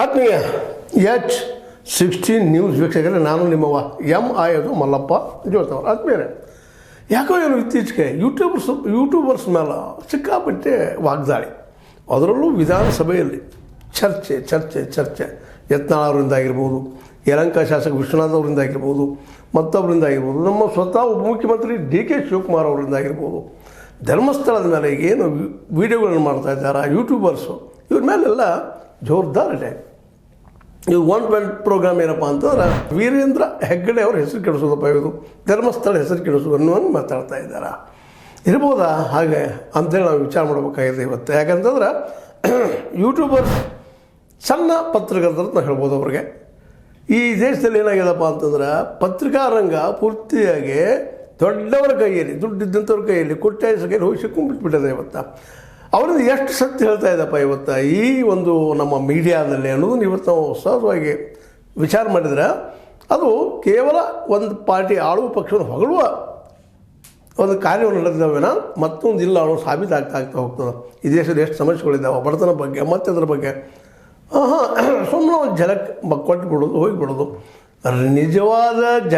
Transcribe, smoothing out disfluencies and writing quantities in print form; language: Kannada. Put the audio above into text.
ಆತ್ಮೀಯ H16 ನ್ಯೂಸ್ ವೀಕ್ಷಕರೇ, ನಾನು ನಿಮ್ಮವ MI ಅದು ಮಲ್ಲಪ್ಪ ಜೋತವ್ರು. ಆತ್ಮೀಯರೇ, ಯಾಕೋ ಏನು ಇತ್ತೀಚೆಗೆ ಯೂಟ್ಯೂಬರ್ಸ್ ಮೇಲೆ ಸಿಕ್ಕಾಪಟ್ಟೆ ವಾಗ್ದಾಳಿ, ಅದರಲ್ಲೂ ವಿಧಾನಸಭೆಯಲ್ಲಿ ಚರ್ಚೆ ಯತ್ನಾಳ್ ಅವರಿಂದ ಆಗಿರ್ಬೋದು, ಯಲಹಂಕ ಶಾಸಕ ವಿಶ್ವನಾಥ್ ಅವರಿಂದ ಆಗಿರ್ಬೋದು, ಮತ್ತೊಬ್ಬರಿಂದ ಆಗಿರ್ಬೋದು, ನಮ್ಮ ಸ್ವತಃ ಉಪಮುಖ್ಯಮಂತ್ರಿ DK ಶಿವಕುಮಾರ್ ಅವರಿಂದ ಆಗಿರ್ಬೋದು, ಧರ್ಮಸ್ಥಳದ ಮೇಲೆ ಏನು ವಿಡಿಯೋಗಳನ್ನು ಮಾಡ್ತಾ ಇದ್ದಾರೆ ಯೂಟ್ಯೂಬರ್ಸು, ಇವ್ರ ಮೇಲೆಲ್ಲ ಜೋರ್ದಾರ್ ಅಟ್ಯಾಕ್. ಇದು 120 ಪ್ರೋಗ್ರಾಮ್ ಏನಪ್ಪ ಅಂತಂದ್ರೆ ವೀರೇಂದ್ರ ಹೆಗ್ಗಡೆ ಅವ್ರ ಹೆಸರು ಕೆಡಿಸೋದಪ್ಪ, ಇದು ಧರ್ಮಸ್ಥಳ ಹೆಸರು ಕೆಡಿಸೋದು ಅನ್ನೋಂಗೆ ಮಾತಾಡ್ತಾ ಇದ್ದಾರೆ. ಇರ್ಬೋದಾ ಹಾಗೆ ಅಂತೇಳಿ ನಾವು ವಿಚಾರ ಮಾಡಬೇಕಾಗಿದೆ ಇವತ್ತು. ಯಾಕಂತಂದ್ರೆ ಯೂಟ್ಯೂಬರ್ಸ್ ಸಣ್ಣ ಪತ್ರಕರ್ತರು ಅಂತ ಹೇಳ್ಬೋದು. ಅವ್ರಿಗೆ ಈ ದೇಶದಲ್ಲಿ ಏನಾಗ್ಯದಪ್ಪ ಅಂತಂದ್ರೆ ಪತ್ರಿಕಾ ರಂಗ ಪೂರ್ತಿಯಾಗಿ ದೊಡ್ಡವರ ಕೈಯಲ್ಲಿ, ದುಡ್ಡಿದ್ದಂಥವ್ರ ಕೈಯಲ್ಲಿ, ಕೊಟ್ಟಾಯಿಸ ಕೈಯಲ್ಲಿ ಹೋಗಿ ಸಿಕ್ಕೊಂಡ್ಬಿಟ್ಬಿಟ್ಟಿದೆ ಇವತ್ತು. ಅವರಿಂದ ಎಷ್ಟು ಸತ್ಯ ಹೇಳ್ತಾ ಇದ್ದಪ್ಪ ಇವತ್ತು ಈ ಒಂದು ನಮ್ಮ ಮೀಡಿಯಾದಲ್ಲಿ ಅನ್ನೋದನ್ನು ಇವತ್ತು ನಾವು ಸಹಜವಾಗಿ ವಿಚಾರ ಮಾಡಿದರೆ ಅದು ಕೇವಲ ಒಂದು ಪಾರ್ಟಿ ಆಳುವ ಪಕ್ಷವನ್ನು ಹೊಗಳುವ ಒಂದು ಕಾರ್ಯವನ್ನು ನಡೆದಿದ್ದಾವೇನ ಮತ್ತೊಂದು ಇಲ್ಲ ಅನ್ನೋ ಸಾಬೀತಾಗ್ತಾ ಹೋಗ್ತದೆ. ಈ ದೇಶದಲ್ಲಿ ಎಷ್ಟು ಸಮಸ್ಯೆಗಳಿದ್ದಾವೆ, ಬಡತನ ಬಗ್ಗೆ ಮತ್ತದ್ರ ಬಗ್ಗೆ ಸುಮ್ಮನೆ ಒಂದು ಝಲಕ್ ಕೊಟ್ಟುಬಿಡೋದು, ಹೋಗಿಬಿಡೋದು. ನಿಜವಾದ